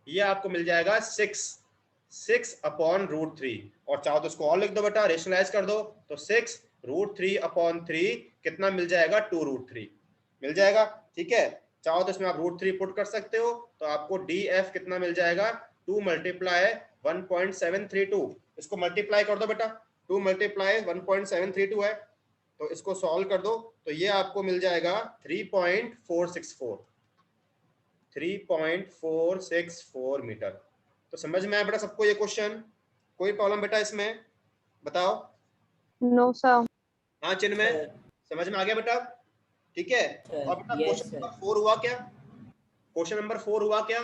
ये आपको मिल जाएगा 6/√3। और चाहो तो इसको और लिख दो बेटा, रेशनलाइज कर दो, तो 6√3/3 कितना मिल जाएगा, 2√3 मिल जाएगा। ठीक है, चाहो तो इसमें आप √3 पुट कर सकते हो, तो आपको DF कितना मिल जाएगा, 2 × 1.732। इसको मल्टीप्लाई कर दो बेटा, 2 × 1.732 है, तो इसको सॉल्व कर दो, तो ये आपको मिल जाएगा 3.464 मीटर। तो समझ में आया बेटा सबको ये क्वेश्चन? कोई प्रॉब्लम बेटा इसमें, बताओ? No sir. हाँ चिन्मय, समझ में आ गया बेटा? ठीक है, और बेटा क्वेश्चन नंबर 4 हुआ क्या? क्वेश्चन नंबर 4 हुआ क्या?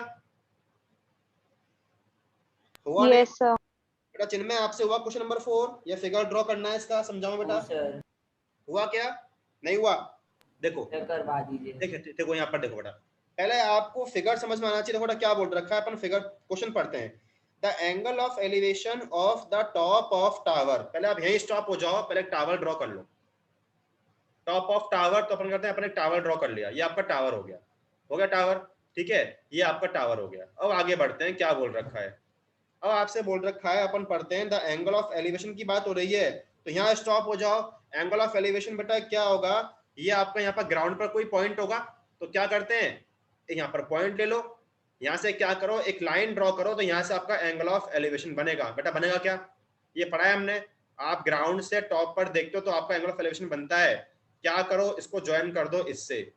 हुआ नहीं? Yes sir. बेटा चिन्मय आपसे हुआ क्वेश्चन नंबर 4? ये फिगर ड्रॉ करना है इसका, समझाओ बेटा। हुआ क्या? नहीं हुआ? देखो करवा दीजिए। देखो यहाँ पर देखो बेटा, पहले आपको फिगर समझ में आना चाहिए। देखो बेटा क्या बोल रखा है, अपन फिगर क्वेश्चन पढ़ते हैं। The angle of elevation of the top of tower. पहले आप यहीं स्टॉप हो जाओ, पहले टावर ड्रॉ कर लो। टॉप ऑफ टावर, तो अपन करते हैं, अपन एक टावर ड्रॉ कर लिया, ये आपका टावर हो गया, हो गया टावर। ठीक है, ये आपका टावर हो गया। अब आगे बढ़ते हैं, क्या बोल रखा है। अब आपसे बोल रखा है, अपन पढ़ते हैं, द एंगल ऑफ एलिवेशन की बात हो रही है, तो यहाँ स्टॉप हो जाओ। एंगल ऑफ एलिवेशन बेटा क्या होगा, ये आपका यहाँ पर ग्राउंड पर कोई पॉइंट होगा, तो क्या करते हैं, यहाँ पर पॉइंट ले लो, यहाँ से क्या करो, एक लाइन ड्रॉ करो, तो यहाँ से आपका एंगल ऑफ एलिवेशन बनेगा। बेटा बनेगा क्या, ये पढ़ा है हमने। आप ग्राउंड से टॉप पर देखते हो तो आपका एंगल ऑफ एलिवेशन बनता है, क्या करो, इसको ज्वाइन कर दो इससे।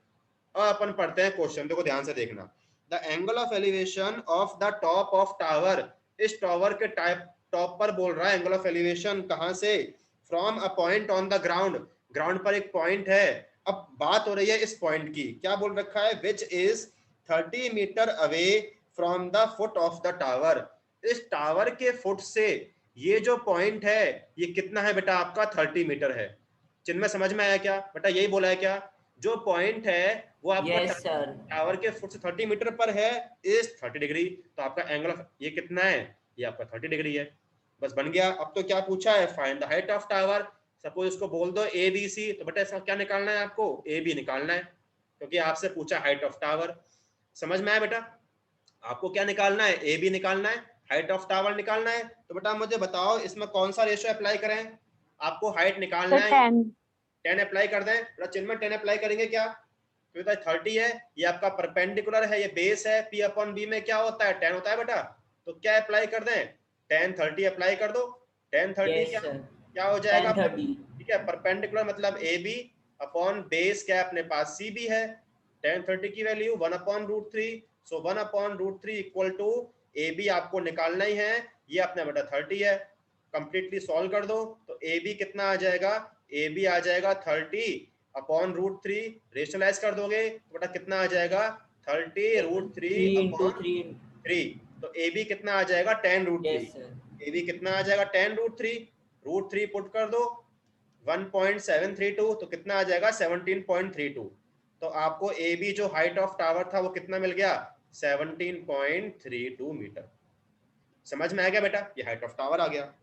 अब अपन पढ़ते हैं क्वेश्चन, देखो ध्यान से देखना। The angle of elevation of the top of tower. इस टावर के टॉप पर बोल रहा है एंगल ऑफ एलिवेशन, कहां से, from a point on the ground. Ground पर एक पॉइंट है, अब बात हो रही है इस पॉइंट की, क्या बोल रखा है, which is 30 metre away from the foot of the tower. इस टावर के फुट से ये जो पॉइंट है ये कितना है बेटा, आपका 30 मीटर है। चिन्मय समझ में आया क्या बेटा, यही बोला है क्या, जो पॉइंट है वो आपका टावर के फुट से 30 मीटर पर है, इस 30 डिग्री, तो आपका एंगल ऑफ ये कितना है, ये आपका 30 डिग्री है। बस बन गया। अब तो क्या पूछा है, find the height of tower. Suppose इसको बोल दो ABC, तो बेटा इसका क्या निकालना है, आपको AB निकालना है, क्योंकि आपसे पूछा हाइट ऑफ टावर। समझ में आया बेटा, आपको क्या निकालना है, AB निकालना है, हाइट ऑफ टावर निकालना है। तो बेटा मुझे बताओ इसमें कौन सा रेशियो अप्लाई करें, आपको हाइट निकालना है, 10 अप्लाई कर दें। बेटा चिन्ह में 10 अप्लाई करेंगे क्या, तो 30 है, ये आपका परपेंडिकुलर है, ये बेस है, P/B में क्या होता है, 10 होता है बेटा, तो क्या अप्लाई कर दें, 10 30 अप्लाई कर दो। 10 30 क्या हो जाएगा, ठीक है, परपेंडिकुलर मतलब AB अपॉन बेस क्या अपने पास CB है, 10 30 की value 1/√3, so 1/√3 equal to AB आपको निकालना ही है, ये अपना बेटा 30 है। कंप्लीटली सॉल्व कर दो, तो AB कितना आ जाएगा, AB आ जाएगा 30/√3, रेशनलाइज कर दोगे तो बेटा कितना आ जाएगा, 30√3/3, तो AB कितना आ जाएगा 10√3। AB कितना आ जाएगा 10√3, √3 पुट कर दो, 1.732, तो कितना आ जाएगा 17.32। तो आपको AB जो हाइट ऑफ टावर था वो कितना मिल गया, 17.32 मीटर। समझ में आ गया बेटा, ये हाइट ऑफ टावर आ गया।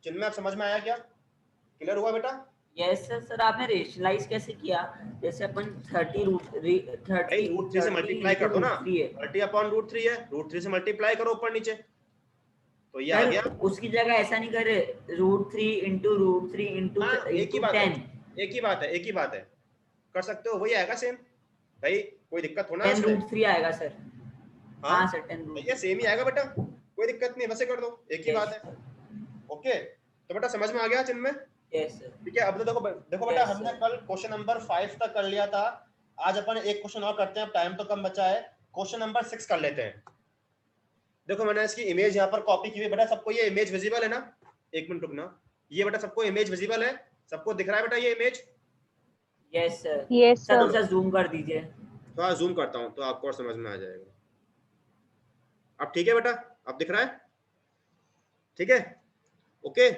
चिन्ह में आप समझ में आया क्या, क्लियर हुआ बेटा? Yes sir. सर आपने रेशनलाइज कैसे किया, जैसे अपन 30 से मल्टीप्लाई कर दो ना, 30/√3 है, √3 से मल्टीप्लाई करो ऊपर नीचे, तो ये आ गया। उसकी जगह ऐसा नहीं करे, √3 इंटू √3 इंटू 10। एक ही बात है, एक ही बात है, एक ही बात है, कर सकते हो, वही आएगा सेम भाई, कोई दिक्कत होना है इसमें, 10√3 आएगा सर। हाँ सर 10√3 ये सेम ही आएगा बेटा, कोई दिक्कत नहीं, वैसे कर दो, एक ही बात है। ओके, तो बेटा समझ में आ गया चिन्ह में? ठीक है, अब तो देखो बेटा हमने कल क्वेश्चन नंबर 5 तक कर लिया था, आज अपन एक क्वेश्चन और करते हैं, टाइम तो कम बचा है, क्वेश्चन नंबर 6 कर लेते हैं। देखो मैंने इसकी इमेज यहाँ पर कॉपी की हुई बेटा, सबको ये इमेज विजिबल है ना, एक मिनट रुकना, ये बेटा सबको इमेज विजिबल है, सबको दिख रहा है बेटा ये image? Yes sir. Yes sir, थोड़ा जूम कर दीजिए, थोड़ा जूम करता हूँ तो आपको और समझ में आ जाएगा। अब ठीक है बेटा, अब दिख रहा है, ठीक है, ओके।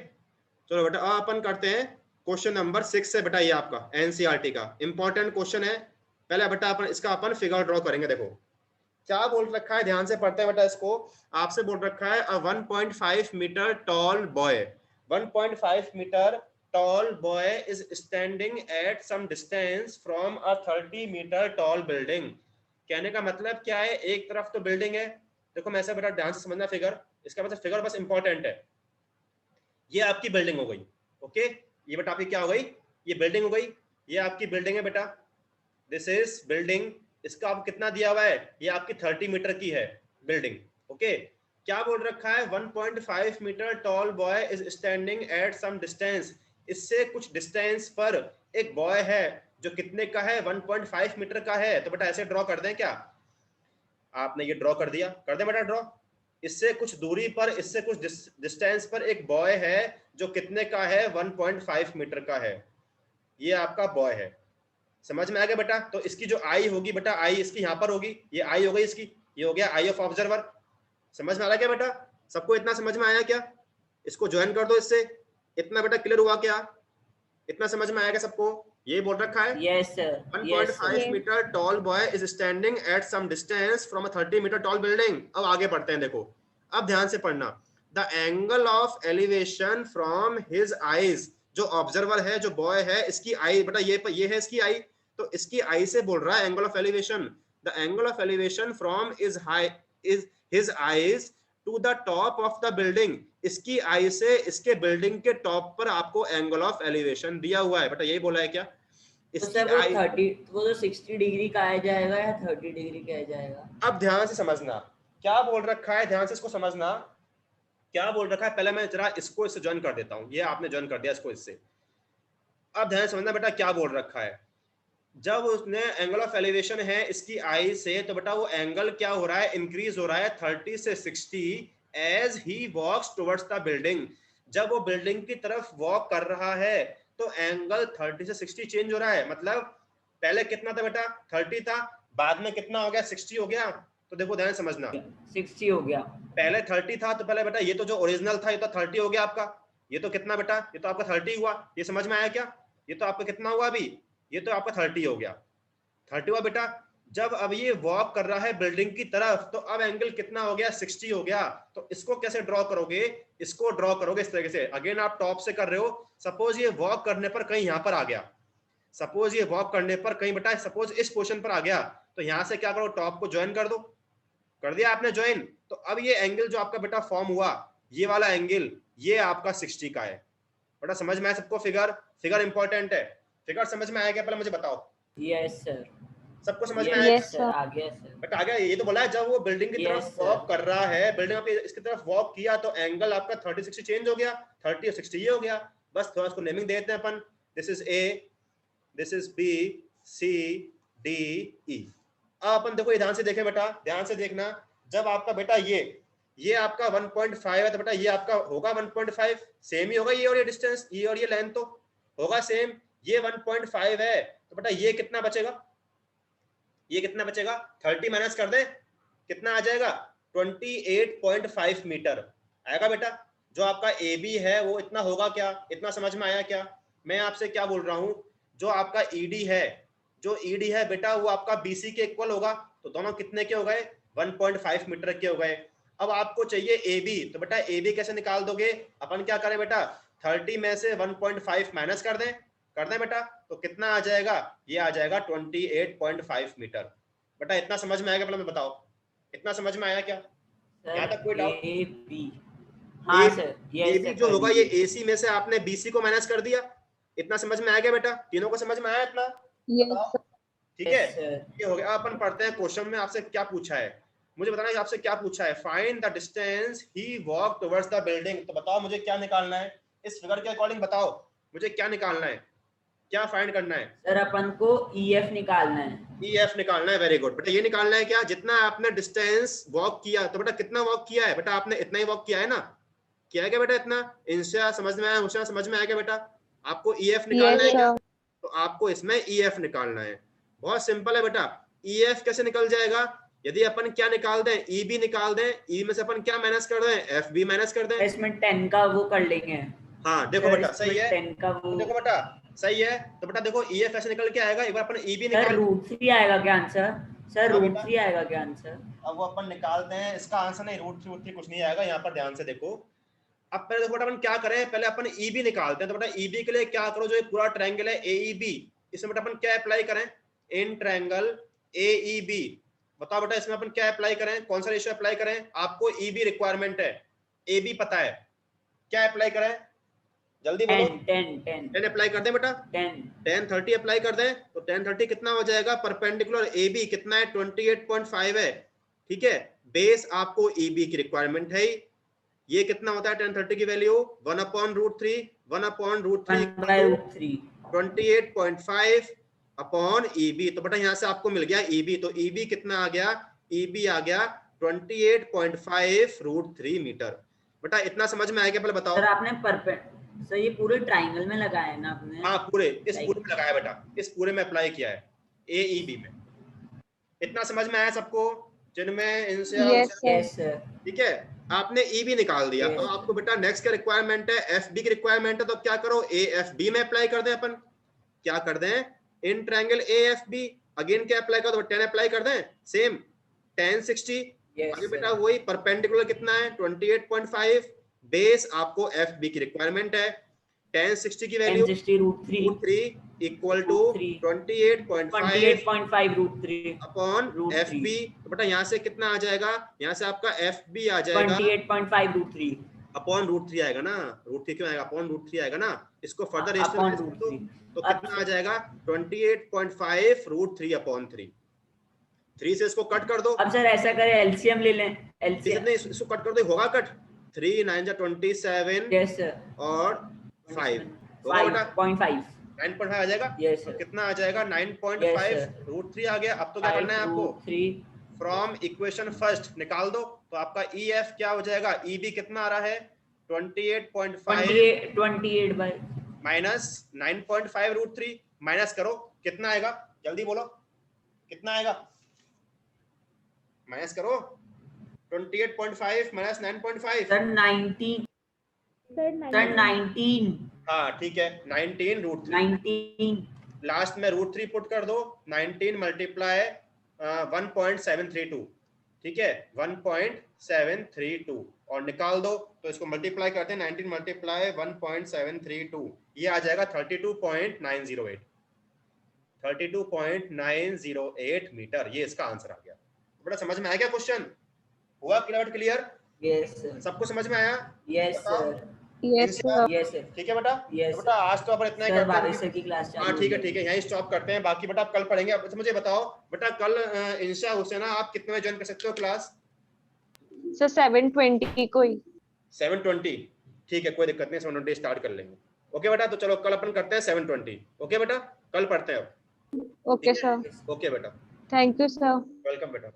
चलो बेटा अपन करते हैं क्वेश्चन नंबर 6 से बेटा, ये आपका NCERT का इंपॉर्टेंट क्वेश्चन है। पहले बेटा अपन इसका फिगर ड्रॉ करेंगे। देखो क्या बोल रखा है, ध्यान से पढ़ते हैं बेटा इसको। आपसे बोल रखा है 1.5 metre tall boy, 1.5 metre tall boy is standing at some distance from a 30 metre tall building. कहने का मतलब क्या है, एक तरफ तो बिल्डिंग है, देखो मैं ऐसा बेटा ध्यान से समझना फिगर, इसका मतलब फिगर बस इंपॉर्टेंट है। ये आपकी बिल्डिंग हो गई, ओके, ये बेटा आपकी क्या हो गई, ये बिल्डिंग हो गई, ये आपकी बिल्डिंग है बेटा, दिस इज बिल्डिंग। इसका आप कितना दिया हुआ है, ये आपकी 30 मीटर की है बिल्डिंग, ओके। क्या बोल रखा है, 1.5 metre tall boy is standing at some distance, इससे कुछ डिस्टेंस पर एक बॉय है जो कितने का है, 1.5 मीटर का है। तो बेटा ऐसे ड्रॉ कर दें क्या, आपने ये ड्रॉ कर दिया, कर दें बेटा ड्रॉ। इससे कुछ दूरी पर, इससे कुछ डिस्टेंस पर एक बॉय है जो कितने का है, 1.5 मीटर का है, ये आपका बॉय है। समझ में आ गया बेटा। तो इसकी जो आई होगी बेटा, आई इसकी यहाँ पर होगी, ये आई हो गई इसकी, ये हो गया आई ऑफ ऑब्जर्वर। समझ में आ रहा क्या बेटा, सबको इतना समझ में आया क्या, इसको ज्वाइन कर दो इससे, इतना बेटा क्लियर हुआ क्या, इतना समझ में आया क्या सबको, ये बोल रखा है Yes sir. 1.5 Yes. Metre tall boy is standing at some distance from a 30 metre tall building. अब आगे बढ़ते हैं, देखो अब ध्यान से पढ़ना, the angle of elevation from his eyes, जो ऑब्जर्वर है, जो बॉय है, इसकी आई बेटा ये है इसकी आई, तो इसकी आई से बोल रहा है angle of elevation, the angle of elevation from is his eyes to the top of the building, इसकी आई से इसके बिल्डिंग के टॉप पर आपको एंगल ऑफ एलिवेशन दिया हुआ है बेटा, यही बोला है क्या, तो इसकी सर वो आई। 30, वो तो 60 डिग्री का आ जाएगा या 30 डिग्री का आ जाएगा? अब ध्यान से समझना क्या बोल रखा है, ध्यान से इसको समझना क्या बोल रखा है। पहले मैं जरा इसको इससे ज्वाइन कर देता हूं, ये आपने ज्वाइन कर दिया इसको इससे। अब ध्यान से समझना बेटा क्या बोल रखा है, जब उसने एंगल ऑफ एलिवेशन है इसकी आई से, तो बेटा वो एंगल क्या हो रहा है, इंक्रीज हो रहा है 30 से 60 as he walks towards the building. जब वो बिल्डिंग की तरफ वॉक कर रहा है तो एंगल 30 से 60 चेंज हो रहा है। मतलब पहले कितना था बेटा, 30 था, बाद में कितना हो गया, 60 हो गया। तो देखो ध्यान समझना, 60 हो गया, पहले 30 था, तो पहले बेटा ये तो जो ओरिजिनल था ये तो 30 हो गया आपका, ये तो कितना बेटा, ये तो आपका 30 हुआ, ये समझ में आया क्या, ये तो आपका कितना हुआ अभी, ये तो आपका 30 हो गया, 30 हुआ बेटा। जब अब ये वॉक कर रहा है बिल्डिंग की तरफ, तो अब एंगल कितना हो गया, 60 हो गया। तो इसको कैसे ड्रॉ करोगे, इसको ड्रॉ करोगे इस तरीके से, अगेन आप टॉप से कर रहे हो, सपोज ये वॉक करने पर कहीं यहां पर आ गया, सपोज ये वॉक करने पर कहीं बेटा सपोज इस पोजीशन पर आ गया, तो यहां से क्या करो, टॉप को ज्वाइन कर दो, कर दिया आपने ज्वाइन। तो अब ये एंगल जो आपका बेटा फॉर्म हुआ, ये वाला एंगल, ये आपका 60 का है बेटा। समझ में आया सबको, फिगर फिगर इंपॉर्टेंट है, फिगर समझ में आया क्या, पहले मुझे बताओ, यस सर, सबको समझ में आया Yes, सर, sir. आ गया सर। बेटा आ गया। ये तो बोला है जब वो बिल्डिंग की Yes, तरफ sir. वॉक कर रहा है, बिल्डिंग पे इसकी तरफ वॉक किया, तो एंगल आपका 30 60 चेंज हो गया, 30 और 60 ये हो गया। बस थोड़ा इसको नेमिंग दे देते हैं अपन, this is A, this is B, C, D, E. अब अपन देखो ध्यान से देखें बेटा, ध्यान से देखना, जब आपका बेटा ये आपका 1.5 है, तो बेटा ये आपका होगा 1.5, सेम ही होगा, ये और ये डिस्टेंस, ये और ये लेंथ तो होगा सेम। ये 1.5 है, तो बेटा ये कितना बचेगा, ये कितना बचेगा, 30 माइनस कर दें, कितना आ जाएगा, 28.5 मीटर आएगा बेटा। जो आपका ए बी है वो इतना होगा क्या, इतना समझ में आया क्या। मैं आपसे क्या बोल रहा हूं, जो आपका ईडी है, जो ईडी है बेटा वो आपका बीसी के इक्वल होगा, तो दोनों कितने के हो गए, 1.5 मीटर के हो गए। अब आपको चाहिए ए बी, तो बेटा ए बी कैसे निकाल दोगे, अपन क्या करें बेटा, 30 में से 1.5 माइनस कर दें बेटा, तो कितना आ जाएगा, ये आ जाएगा 28.5 मीटर। बेटा इतना समझ में आएगा, पहले मैं बताओ, इतना समझ में आया क्या, यहाँ तक कोई डाउट। ए बी, हाँ सर, ए बी जो होगा ये एसी में से आपने बीसी को माइनस कर दिया, इतना समझ में आ गया बेटा, तीनों को समझ में आया इतना, Yes, sir. ठीक है। ये हो गया। अपन पढ़ते हैं क्वेश्चन में आपसे क्या पूछा है, मुझे बताना है आपसे क्या पूछा है, find the distance he walk towards the building. तो बताओ मुझे क्या निकालना है, इस फिगर के अकॉर्डिंग बताओ मुझे क्या निकालना है, क्या फाइंड करना है। सर अपन को ईएफ निकालना है, ईएफ निकालना है, वेरी गुड बेटा। ये निकालना है क्या, जितना आपने डिस्टेंस वॉक किया, तो बेटा कितना वॉक किया है बेटा, आपने इतना ही वॉक किया है ना, किया है क्या बेटा इतना, इंशा समझ में आया, उषा समझ में आया क्या बेटा, आपको ईएफ निकालना है Yes, क्या, sir. तो आपको इसमें ईएफ निकालना है। बहुत सिंपल है बेटा, ईएफ कैसे निकल जाएगा, यदि अपन क्या निकाल दें, ई बी निकाल दें, ई में से अपन क्या माइनस कर दें, एफ बी माइनस कर दें, इसमें 10 का वो कर लेंगे। हाँ देखो बेटा सही है, 10 का वो, देखो बेटा सही है। तो बेटा देखो ईएफ ऐसे निकल के आएगा, एक बार अपन ई बी सर निकाल, √3 आएगा क्या आंसर, सर हाँ बेटा। √3 आएगा क्या आंसर। अब वो अपन निकालते हैं, इसका आंसर नहीं, √3 कुछ नहीं आएगा, यहाँ पर ध्यान से देखो। अब पहले देखो बेटा अपन क्या करें, पहले अपन ई बी निकालते हैं। तो बेटा ई बी के लिए क्या करो, जो ये पूरा ट्रायंगल है ए ई बी, इसमें बेटा अपन क्या अप्लाई करें, इन ट्रायंगल ए ई बी बताओ बेटा इसमें अपन क्या अप्लाई करें, कौन सा रेशियो अप्लाई करें? आपको ईबी रिक्वायरमेंट है, एबी पता है, क्या अप्लाई करें? जल्दी बोलो। 10 अप्लाई कर दें बेटा, 10 30 अप्लाई कर दें तो 10 30 कितना हो जाएगा? परपेंडिकुलर एबी कितना है? 28.5 है, ठीक है। बेस आपको ईबी की रिक्वायरमेंट है, ये कितना होता है 10 30 की वैल्यू? 1/√3, 1/√3 28.5 upon EB. तो बेटा यहाँ से आपको मिल गया ईबी, तो ईबी कितना आ गया? ईबी आ गया 28.5√3 मीटर। बेटा इतना समझ में आया क्या? पहले बताओ सर आपने सर ये पूरे ट्राइंगल में लगाया है ना आपने? हाँ पूरे, इस पूरे में लगाया बेटा, इस पूरे में अप्लाई किया है ए ई बी में। इतना समझ में आया सबको? जिनमें इनसे यस सर। ठीक है, आपने ई बी निकाल दिया। Yes. अब आपको बेटा नेक्स्ट क्या रिक्वायरमेंट है? एफ बी की रिक्वायरमेंट है, तो क्या करो? ए एफ बी में अप्लाई कर दें अपन। क्या कर दें? In triangle A F B again क्या अप्लाई कर दो? 10 अप्लाई कर दें, सेम 10 60। आगे बेटा वही परपेंडिकुलर कितना है? 28.5। बेस आपको एफ बी की रिक्वायरमेंट है, 10 60 की value 3 equal to 28.5 upon F B. तो बेटा यहाँ से कितना आ जाएगा? यहाँ से आपका एफ बी आ जाएगा 28.5√3 अपॉन √3 आएगा ना। √3 क्यों आएगा? अपॉन √3 आएगा ना। इसको फर्दर रेशनलाइज कर दो तो कितना आ जाएगा? 28.5√3 अपॉन 3। 3 से इसको कट कर दो। अब सर ऐसा करें एलसीएम ले लें। एलसीएम नहीं, इसको कट कर दो, होगा कट। 3 9 जा 27 यस सर और 5 होगा बेटा 5.5 9.5 आ जाएगा। यस तो सर कितना आ जाएगा? 9.5√3 आ गया। अब तो क्या करना है आपको? फ्रॉम इक्वेशन फर्स्ट निकाल दो, तो आपका ई एफ क्या हो जाएगा? ई बी कितना आ रहा है? 28 बाय माइनस 9.5√3 माइनस करो, कितना आएगा? जल्दी बोलो कितना आएगा? माइनस करो 28.5 माइनस 9.5 सर 19 हाँ ठीक है 19√3 लास्ट में √3 पुट कर दो। 19 मल्टीप्लाई 1.732 ठीक है 1.732 और निकाल दो। तो इसको मल्टीप्लाई करते हैं 19 मल्टीप्लाई 1.732 ये आ जाएगा 32.908 32.908 मीटर। ये इसका आंसर आ गया। बड़ा समझ में आया क्या क्वेश्चन? हुआ क्लियर? यस सबको समझ में आया? Yes sir yes sir. ठीक है बेटा। Yes, तो बेटा आज तो अपन इतना ही सर करते 22 सर की क्लास हैं। हाँ ठीक है यहीं स्टॉप करते हैं, बाकी बेटा आप कल पढ़ेंगे। अब मुझे बताओ बेटा कल इंशा हुसैना आप कितने बजे ज्वाइन कर सकते हो क्लास? सर 7:20 को ही। 7:20 ठीक है, कोई दिक्कत नहीं, 7:20 स्टार्ट कर लेंगे। ओके बेटा, तो चलो कल अपन करते हैं 7:20। ओके बेटा, कल पढ़ते हैं अब। Okay sir. ओके बेटा, थैंक यू सर। वेलकम बेटा।